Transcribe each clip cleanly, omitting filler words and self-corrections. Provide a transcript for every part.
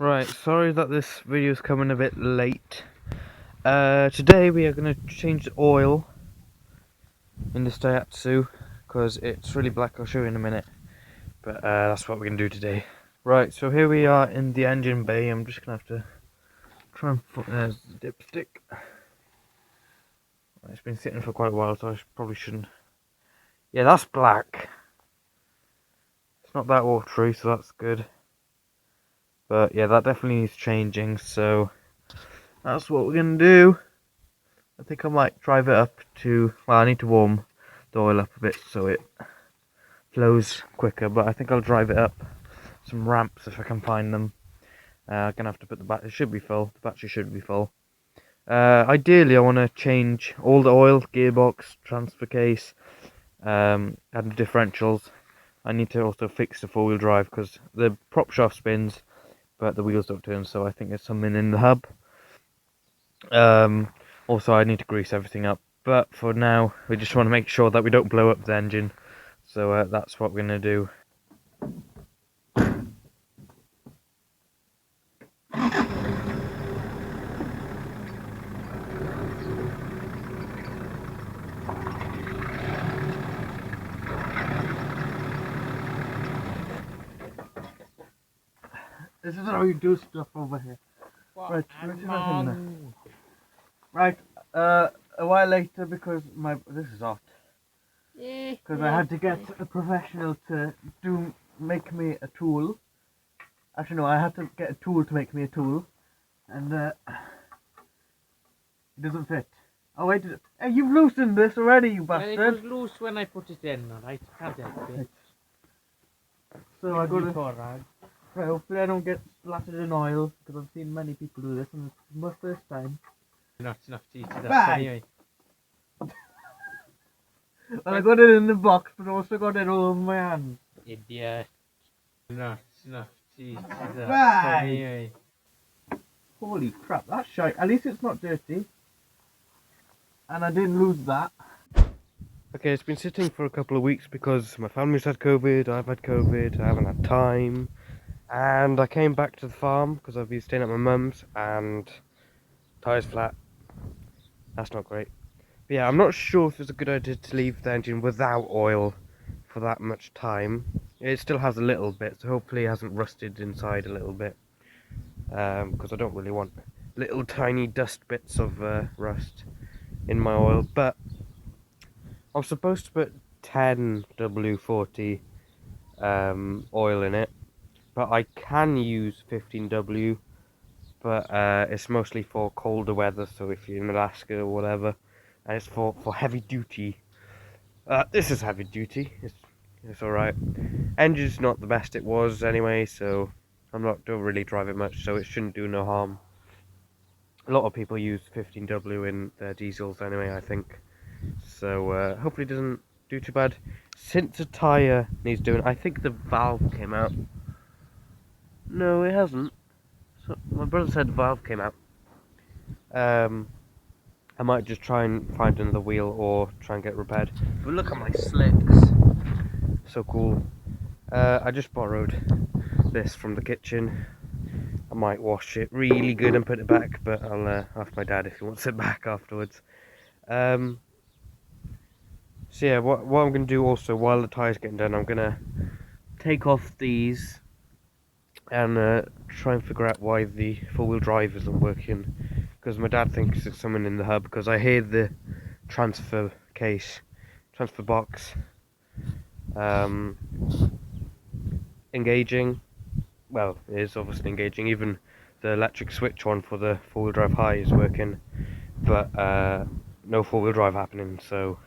Right, sorry that this video is coming a bit late. Today we are going to change the oil in this Daihatsu because it's really black. I'll show you in a minute, but that's what we're going to do today. Right, so here we are in the engine bay. I'm just going to have to try and put there's the dipstick. It's been sitting for quite a while, so I probably shouldn't. Yeah, that's black. It's not that watery, so that's good. But yeah, that definitely needs changing, so that's what we're going to do. I think I might drive it up to, well, I need to warm the oil up a bit so it flows quicker, but I think I'll drive it up some ramps if I can find them. I'm going to have to put the battery, it should be full, the battery should be full. Ideally I want to change all the oil, gearbox, transfer case, and the differentials. I need to also fix the four-wheel drive because the prop shaft spins, but the wheels don't turn, so I think there's something in the hub. Also, I need to grease everything up, but for now, we just want to make sure that we don't blow up the engine, so that's what we're going to do. This is how you do stuff over here. Right, right, a while later, because this is hot. Because I had to get a professional to make me a tool. Actually, no, I had to get a tool to make me a tool, and it doesn't fit. Oh wait, hey, you've loosened this already, you bastard! Well, it was loose when I put it in, alright? Can't help it. So I got to. Right. Hopefully I don't get splattered in oil, because I've seen many people do this, and it's my first time. Not enough to eat it up Bye. anyway. Well, I got it in the box, but I also got it all over my hands. Idiot. Not enough to eat it up Bye. anyway. Holy crap, that's shite. At least it's not dirty. And I didn't lose that. Okay, it's been sitting for a couple of weeks because my family's had COVID, I've had COVID, I haven't had time. And I came back to the farm because I've been staying at my mum's and tyres flat. That's not great. But yeah, I'm not sure if it's a good idea to leave the engine without oil for that much time. It still has a little bit, so hopefully it hasn't rusted inside a little bit. Because I don't really want little tiny dust bits of rust in my oil. But I'm supposed to put 10 W40 oil in it. But I can use 15W, but it's mostly for colder weather, so if you're in Alaska or whatever, and it's for heavy duty. This is heavy duty, it's alright. Engine's not the best it was anyway, so don't really drive it much, so it shouldn't do no harm. A lot of people use 15W in their diesels anyway, I think, so hopefully it doesn't do too bad. Since the tyre needs doing, I think the valve came out. No, it hasn't. So my brother said the valve came out. I might just try and find another wheel or try and get it repaired. But look at my slicks. So cool. I just borrowed this from the kitchen. I might wash it really good and put it back, but I'll ask my dad if he wants it back afterwards. So yeah, what I'm going to do also while the tyre's getting done, I'm going to take off these and try and figure out why the four-wheel drive isn't working, because my dad thinks it's something in the hub, because I hear the transfer box engaging. Well, it is obviously engaging. Even the electric switch on for the four-wheel drive high is working, but no four-wheel drive happening. So,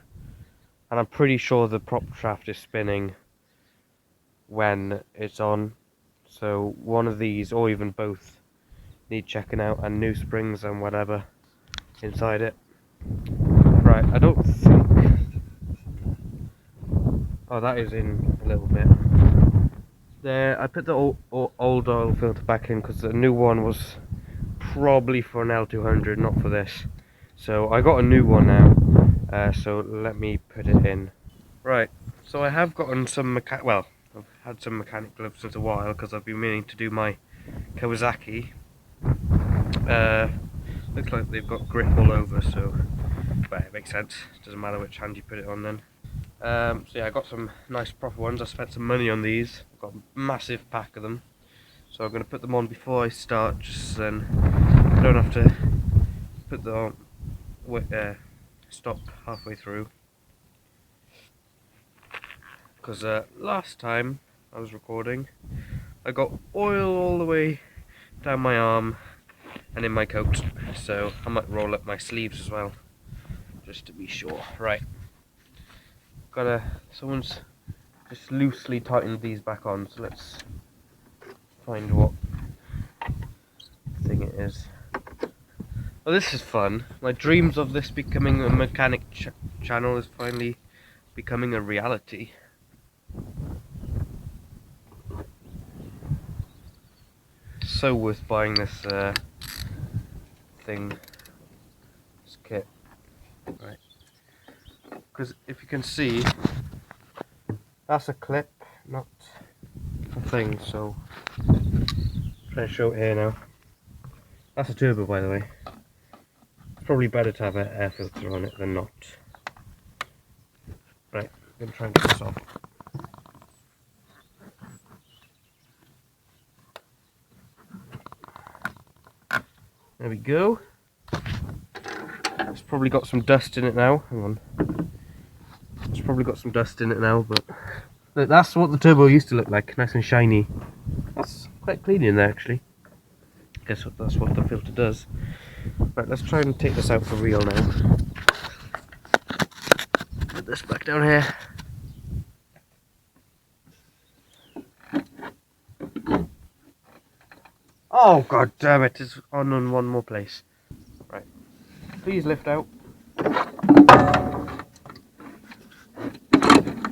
and I'm pretty sure the prop shaft is spinning when it's on. So one of these, or even both, need checking out, and new springs and whatever inside it. Right, I don't think... Oh, that is in a little bit. There, I put the old oil filter back in because the new one was probably for an L200, not for this. So I got a new one now, so let me put it in. Right, so I have gotten some I've had some mechanic gloves since a while because I've been meaning to do my Kawasaki. Looks like they've got grip all over, so but it makes sense. Doesn't matter which hand you put it on then. So yeah, I got some nice proper ones. I spent some money on these. I've got a massive pack of them. So I'm going to put them on before I start, just so then I don't have to put them on, stop halfway through. Because last time I was recording, I got oil all the way down my arm and in my coat. So I might roll up my sleeves as well, just to be sure. Right. Someone's just loosely tightened these back on, so let's find what thing it is. Well, this is fun. My dreams of this becoming a mechanic channel is finally becoming a reality. So worth buying this thing, this kit, right? Because if you can see, that's a clip, not a thing. So I'm trying to show it here now. That's a turbo, by the way. It's probably better to have an air filter on it than not. Right, I'm going to try and get this off. There we go. It's probably got some dust in it now. Hang on. It's probably got some dust in it now, but that's what the turbo used to look like, nice and shiny. That's quite clean in there, actually. Guess that's what the filter does. Right, let's try and take this out for real now. Put this back down here. Oh god damn it, it's on in one more place. Right. Please lift out.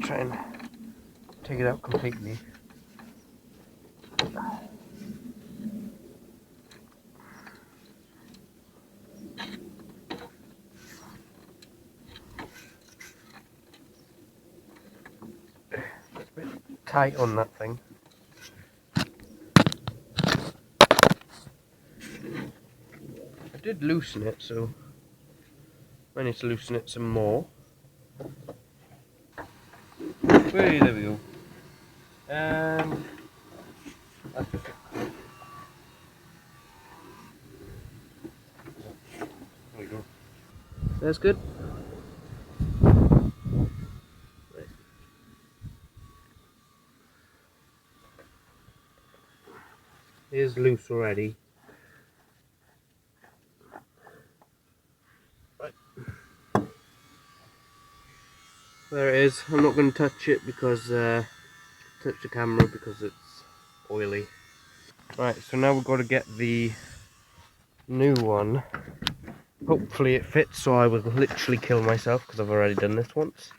Try and take it out completely. It's a bit tight on that thing. I did loosen it, so I need to loosen it some more. Hey, there we go. And that's just it. There we go. That's good. Right. It is loose already. Right. There it is. I'm not going to touch it because touch the camera because it's oily. Right, so now we've got to get the new one. Hopefully it fits, so I will literally kill myself because I've already done this once.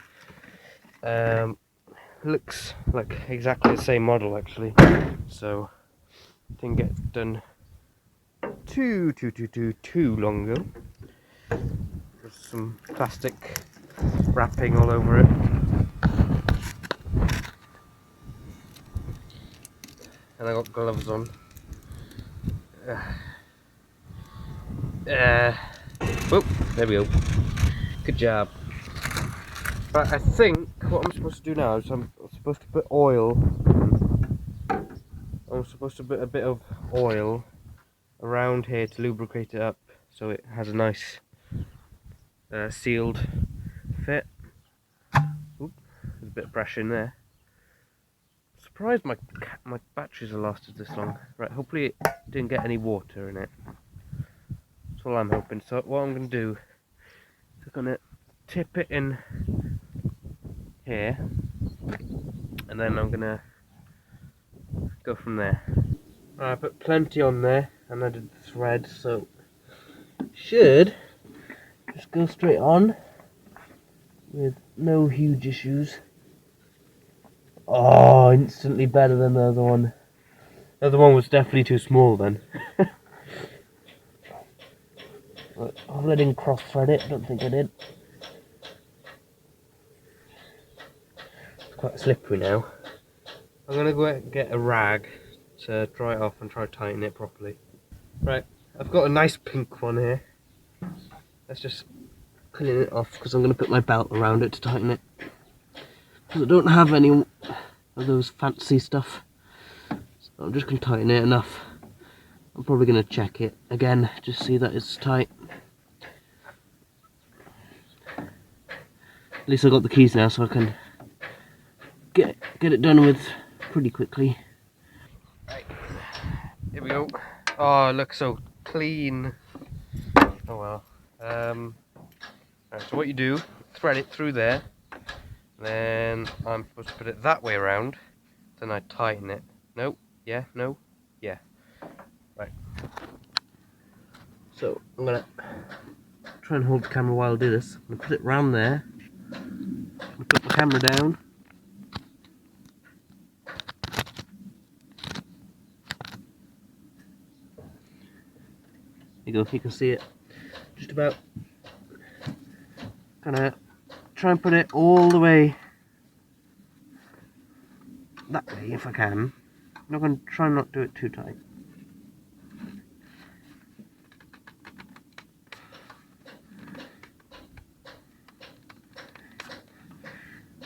Looks like exactly the same model actually, so didn't get done too long ago. There's some plastic wrapping all over it. And I got gloves on. Oh, there we go. Good job. But I think what I'm supposed to do now is I'm supposed to put oil. I'm supposed to put a bit of oil around here to lubricate it up so it has a nice sealed fit. Oop, there's a bit of pressure in there. Surprised my batteries have lasted this long. Right, hopefully it didn't get any water in it. That's all I'm hoping. So what I'm going to do is I'm going to tip it in here, and then I'm going to go from there. I put plenty on there, and I did the thread, so should just go straight on with no huge issues. Oh, instantly better than the other one. The other one was definitely too small then. Hopefully I didn't cross thread it, don't think I did. It's quite slippery now. I'm gonna go out and get a rag to dry it off and try to tighten it properly. Right, I've got a nice pink one here. Let's just clean it off because I'm going to put my belt around it to tighten it. Because I don't have any of those fancy stuff. So I'm just going to tighten it enough. I'm probably going to check it again, just see that it's tight. At least I've got the keys now, so I can get it done with pretty quickly. Right, here we go. Oh, it looks so clean. Oh well. Right, so what you do, thread it through there. Then I'm supposed to put it that way around. Then I tighten it. No, yeah, no, yeah. Right. So I'm gonna try and hold the camera while I do this. I'm gonna put it round there. I'm gonna put the camera down. There you go, if you can see it. Just about. Gonna try and put it all the way that way if I can. I'm not gonna try and not do it too tight.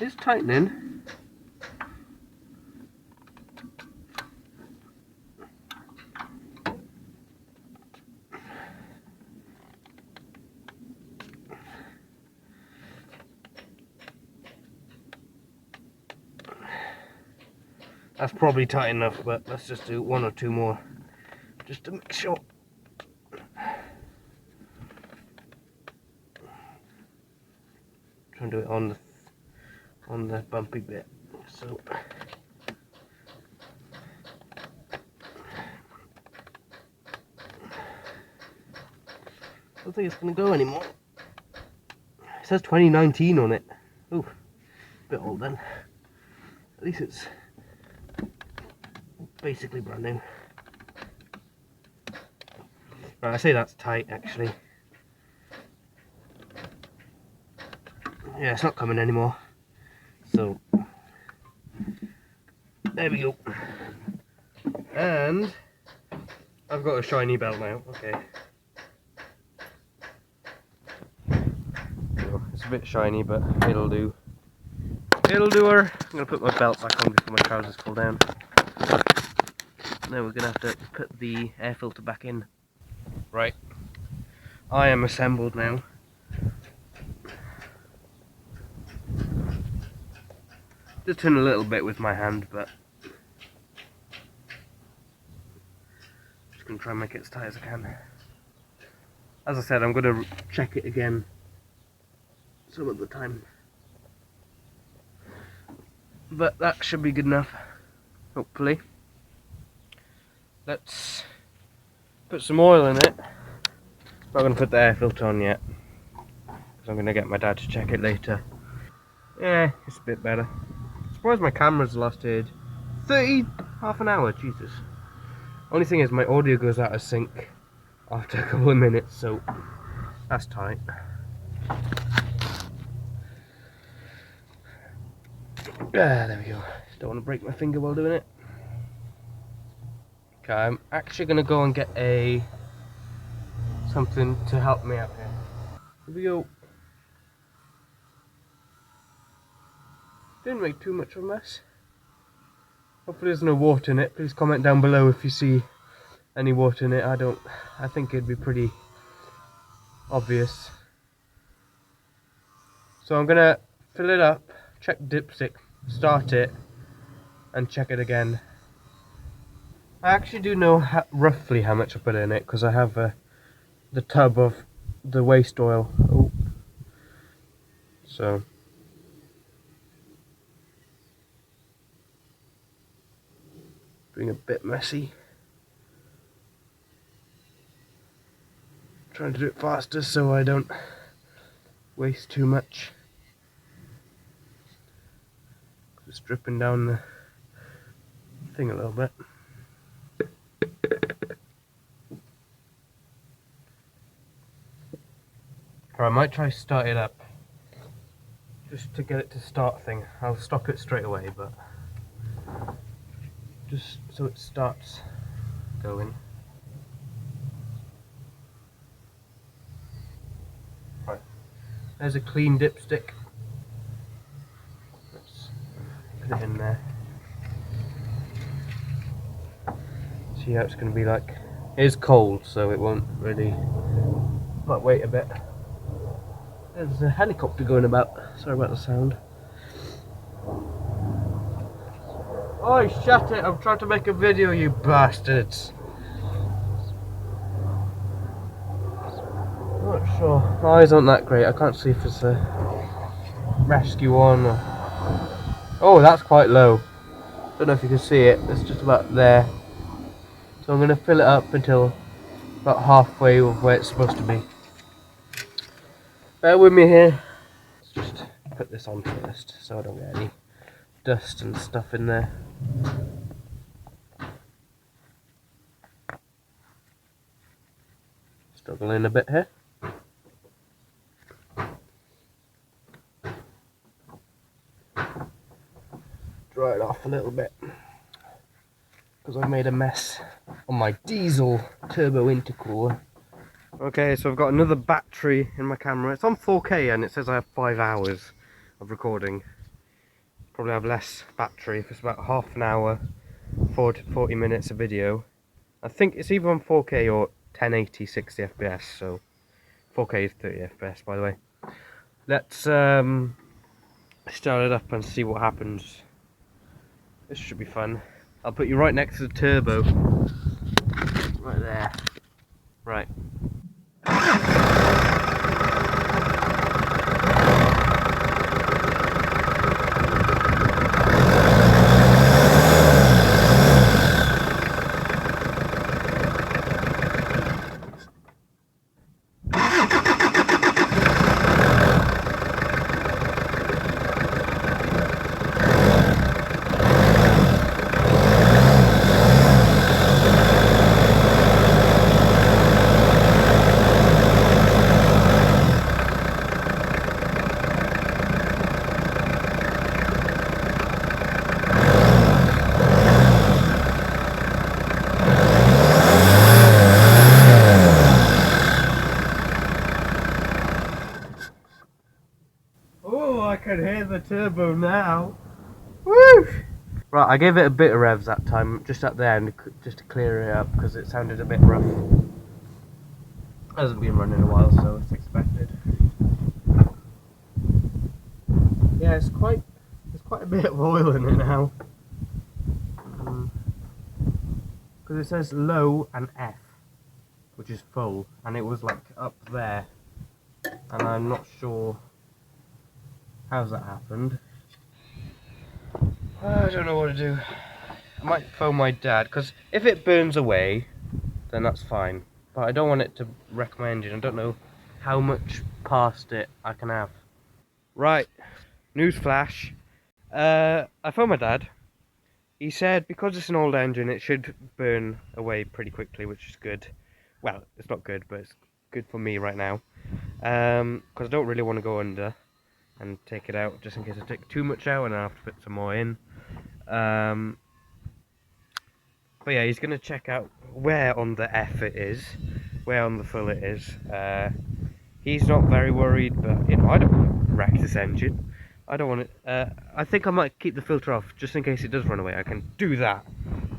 It's tightening. That's probably tight enough, but let's just do one or two more just to make sure. Try and do it on the bumpy bit. So I don't think it's going to go anymore. It says 2019 on it. Ooh, a bit old then. At least it's basically brand new. Right, I say that's tight actually. Yeah, it's not coming anymore. So there we go. And I've got a shiny belt now. Okay. So it's a bit shiny, but it'll do. It'll do her. I'm gonna put my belt back on before my trousers fall down. Now we're gonna have to put the air filter back in. Right. I am assembled now. Just turn a little bit with my hand, but just gonna try and make it as tight as I can. As I said, I'm gonna check it again some of the time, but that should be good enough, hopefully. Let's put some oil in it. Not gonna put the air filter on yet, because I'm gonna get my dad to check it later. Yeah, it's a bit better. Surprised my camera's lasted half an hour, Jesus. Only thing is my audio goes out of sync after a couple of minutes, so that's tight. There we go. Don't want to break my finger while doing it. Okay, I'm actually gonna go and get something to help me out here. Here we go. Didn't make too much of a mess. Hopefully there's no water in it. Please comment down below if you see any water in it. I think it'd be pretty obvious. So I'm gonna fill it up, check dipstick, start it, and check it again. I actually do know roughly how much I put in it, because I have the tub of the waste oil. Oh. So being a bit messy. Trying to do it faster so I don't waste too much. Just dripping down the thing a little bit. Or I might try start it up, just to get it to start thing. I'll stop it straight away, but just so it starts going. Right, there's a clean dipstick. Let's put it in there. See how it's going to be like. It is cold, so it won't really. Might wait a bit. There's a helicopter going about. Sorry about the sound. Oh, shut it! I'm trying to make a video, you bastards. Not sure. My eyes aren't that great. I can't see if it's a rescue one or... Oh, that's quite low. Don't know if you can see it. It's just about there. So I'm going to fill it up until about halfway of where it's supposed to be. Bear with me here. Let's just put this on first so I don't get any dust and stuff in there. Struggling a bit here. Dry it off a little bit because I made a mess on my diesel turbo intercooler. Okay, so I've got another battery in my camera. It's on 4K and it says I have 5 hours of recording. Probably have less battery if it's about half an hour, 40 minutes of video. I think it's either on 4K or 1080 60 FPS, so 4K is 30 FPS by the way. Let's start it up and see what happens. This should be fun. I'll put you right next to the turbo. Right there. Right. Oh, I can hear the turbo now. Woo! Right, I gave it a bit of revs that time, just up there, and just to clear it up because it sounded a bit rough. It hasn't been running in a while, so it's expected. Yeah, there's quite a bit of oil in it now. Because it says low and F, which is full, and it was like up there, and I'm not sure how's that happened. I don't know what to do. I might phone my dad, because if it burns away, then that's fine. But I don't want it to wreck my engine. I don't know how much past it I can have. Right, newsflash. I phoned my dad. He said because it's an old engine, it should burn away pretty quickly, which is good. Well, it's not good, but it's good for me right now. Because I don't really want to go under and take it out, just in case I take too much out and I have to put some more in. But yeah, he's going to check out where on the F it is, where on the full it is. He's not very worried, but you know, I don't want to wreck this engine. I don't want it. I think I might keep the filter off just in case it does run away. I can do that,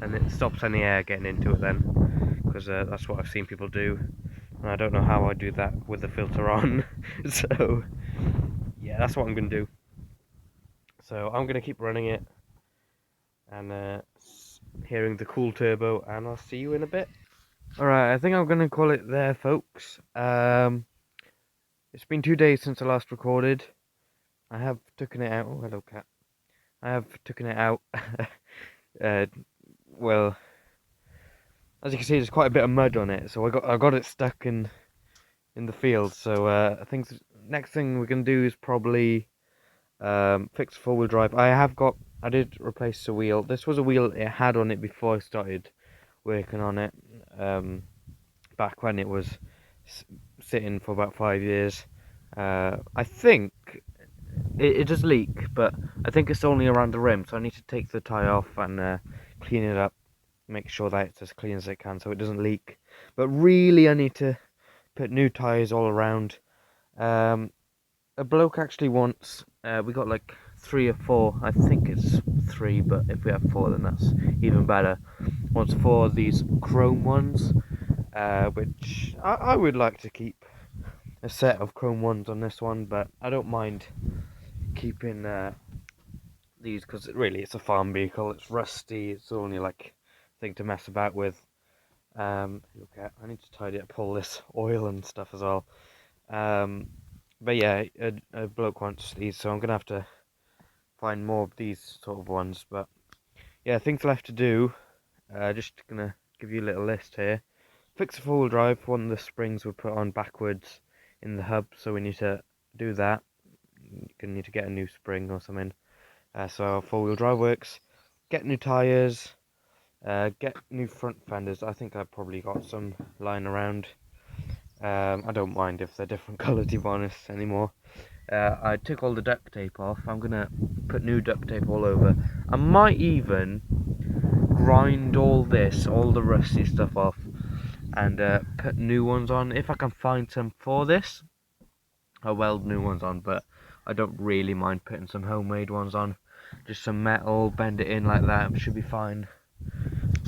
and it stops any air getting into it then, because that's what I've seen people do. And I don't know how I do that with the filter on. So yeah, that's what I'm going to do. So I'm going to keep running it and hearing the cool turbo, and I'll see you in a bit. Alright, I think I'm going to call it there, folks. It's been 2 days since I last recorded. I have taken it out. Oh, hello, cat. I have taken it out. Well, as you can see, there's quite a bit of mud on it, so I got it stuck in the field. So I think next thing we're gonna do is probably fix four-wheel drive. I did replace the wheel. This was a wheel it had on it before I started working on it. Back when it was sitting for about 5 years. I think it does leak, but I think it's only around the rim, so I need to take the tyre off and clean it up, make sure that it's as clean as it can so it doesn't leak. But really I need to put new tyres all around. A bloke actually wants, we got like 3 or 4, I think it's 3, but if we have 4 then that's even better. Wants 4 of these chrome ones, which I would like to keep a set of chrome ones on this one, but I don't mind keeping these because really it's a farm vehicle, it's rusty, it's only like thing to mess about with. Okay, I need to tidy up all this oil and stuff as well. But yeah, a bloke wants these, so I'm gonna have to find more of these sort of ones. But yeah, things left to do. Just gonna give you a little list here. Fix the four-wheel drive. One of the springs were put on backwards in the hub, so we need to do that. You're gonna need to get a new spring or something. So our four-wheel drive works. Get new tyres. Get new front fenders. I think I've probably got some lying around. I don't mind if they're different colour, to be honest, anymore. I took all the duct tape off. I'm gonna put new duct tape all over. I might even grind all the rusty stuff off, and put new ones on. If I can find some for this, I'll weld new ones on, but I don't really mind putting some homemade ones on. Just some metal, bend it in like that, should be fine.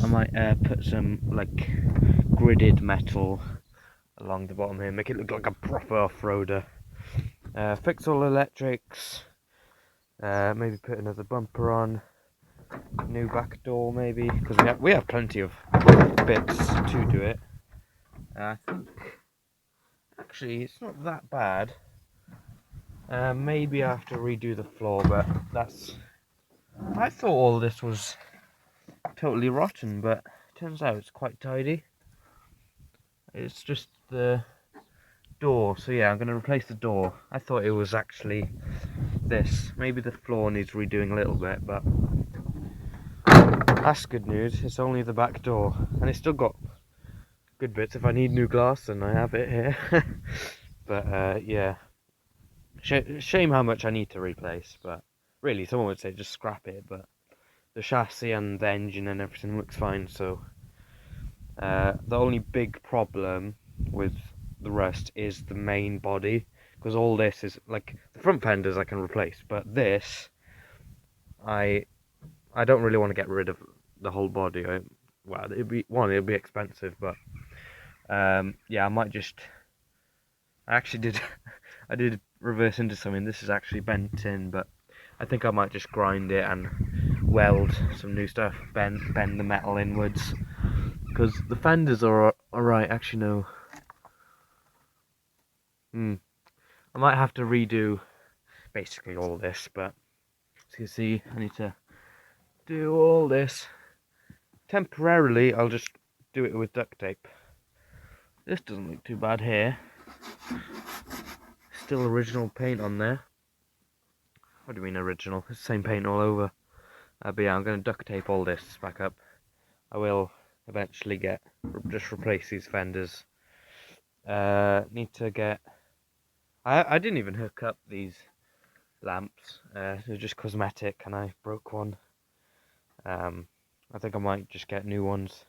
I might put some like gridded metal along the bottom here, make it look like a proper off-roader. Fix all electrics, maybe put another bumper on, new back door maybe, because we have plenty of bits to do it. I think actually it's not that bad. Maybe I have to redo the floor, but I thought all this was totally rotten, but turns out it's quite tidy. It's just the door, so yeah, I'm going to replace the door. I thought it was actually this. Maybe the floor needs redoing a little bit, but that's good news. It's only the back door, and it's still got good bits. If I need new glass, then I have it here. But yeah, shame how much I need to replace, but really someone would say just scrap it, but the chassis and the engine and everything looks fine. So the only big problem with the rest is the main body, because all this is like the front fenders I can replace, but this I don't really want to get rid of the whole body. Well, it'll be expensive, but yeah, I might just. I actually did. I did reverse into something. This is actually bent in, but I think I might just grind it and weld some new stuff. Bend the metal inwards, because the fenders are alright. Actually, no. I might have to redo basically all this, but as you can see, I need to do all this. Temporarily, I'll just do it with duct tape. This doesn't look too bad here. Still original paint on there. What do you mean original? It's the same paint all over. But yeah, I'm going to duct tape all this back up. I will eventually just replace these fenders. Need to get. I didn't even hook up these lamps. They're just cosmetic, and I broke one. I think I might just get new ones.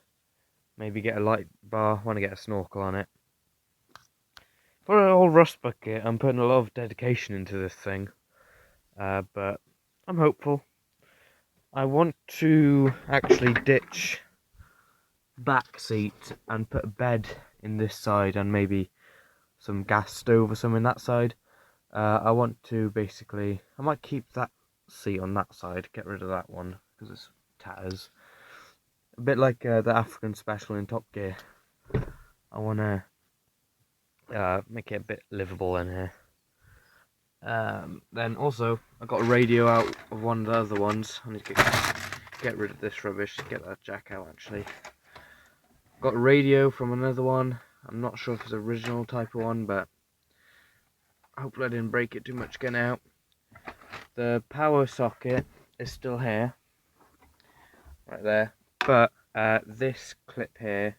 Maybe get a light bar. Want to get a snorkel on it. For an old rust bucket, I'm putting a lot of dedication into this thing. But I'm hopeful. I want to actually ditch back seat and put a bed in this side and maybe some gas stove or something that side. I want to basically, I might keep that seat on that side, get rid of that one because it's tatters. A bit like the African special in Top Gear. I want to make it a bit livable in here. Then also, I got a radio out of one of the other ones. I need to get rid of this rubbish, get that jack out actually. Got a radio from another one. I'm not sure if it's the original type of one, but hopefully I didn't break it too much getting out. The power socket is still here, right there, but this clip here,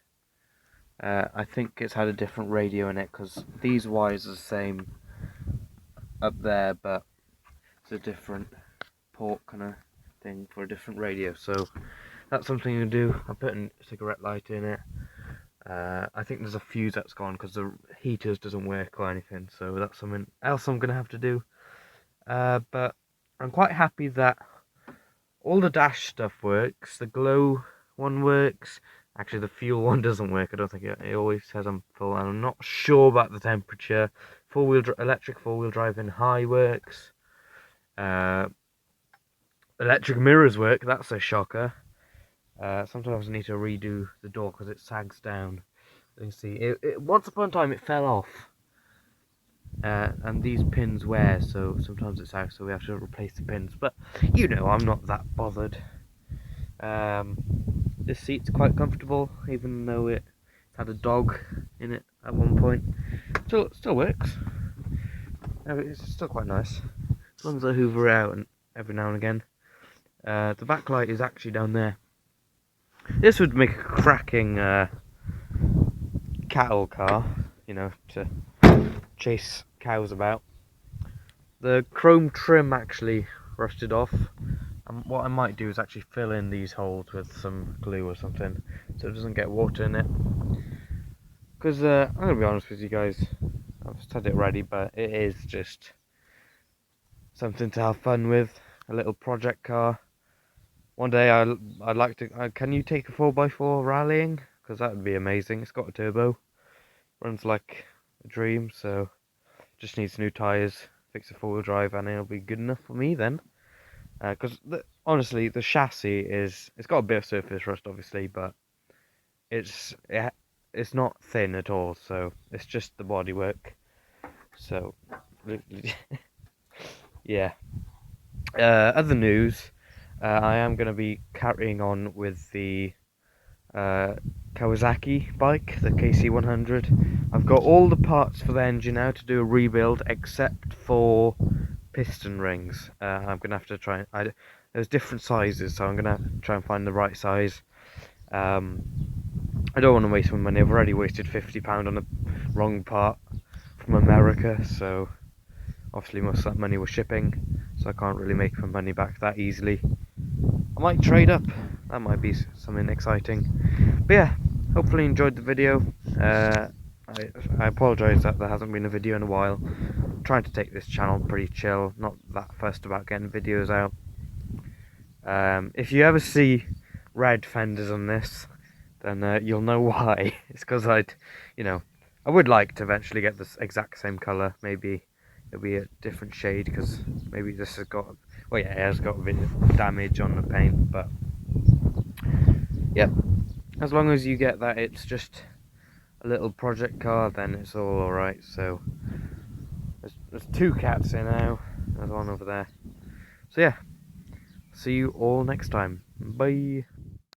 I think it's had a different radio in it, because these wires are the same up there, but it's a different port kind of thing for a different radio. So that's something to do. I put a cigarette lighter in it. I think there's a fuse that's gone because the heaters doesn't work or anything, so that's something else I'm gonna have to do. But I'm quite happy that all the dash stuff works. The glow one works. Actually, the fuel one doesn't work. I don't think it always says I'm full, and I'm not sure about the temperature. Electric four-wheel drive in high works. Electric mirrors work. That's a shocker. Sometimes I need to redo the door because it sags down. You can see once upon a time it fell off, and these pins wear, so sometimes it sags, so we have to replace the pins. But you know, I'm not that bothered. This seat's quite comfortable, even though it had a dog in it at one point. Still works. It's still quite nice, as long as I hoover out and every now and again. The backlight is actually down there. This would make a cracking cattle car, you know, to chase cows about. The chrome trim actually rusted off, and what I might do is actually fill in these holes with some glue or something so it doesn't get water in it. Because I'm gonna be honest with you guys, I've said it already, but it is just something to have fun with, a little project car. One day I'd like to. Can you take a 4x4 rallying? Because that would be amazing. It's got a turbo, runs like a dream. So just needs new tyres, fix a 4-wheel drive, and it'll be good enough for me then. Because honestly, the chassis it's got a bit of surface rust, obviously, but it's not thin at all. So it's just the bodywork. So yeah. Other news. I am going to be carrying on with the Kawasaki bike, the KC100. I've got all the parts for the engine now to do a rebuild, except for piston rings. I'm going to have to try. There's different sizes, so I'm going to try and find the right size. I don't want to waste my money. I've already wasted £50 on the wrong part from America, so obviously most of that money was shipping, so I can't really make my money back that easily. I might trade up, that might be something exciting. But yeah, hopefully you enjoyed the video. I apologise that there hasn't been a video in a while. I'm trying to take this channel pretty chill, not that fussed about getting videos out. If you ever see red fenders on this, then you'll know why. It's because I would like to eventually get this exact same colour. Maybe it'll be a different shade, because maybe this has got, well yeah, it has got a bit of damage on the paint, but yep, as long as you get that it's just a little project car, then it's all alright. So there's 2 cats here now, there's one over there. So yeah, see you all next time, bye.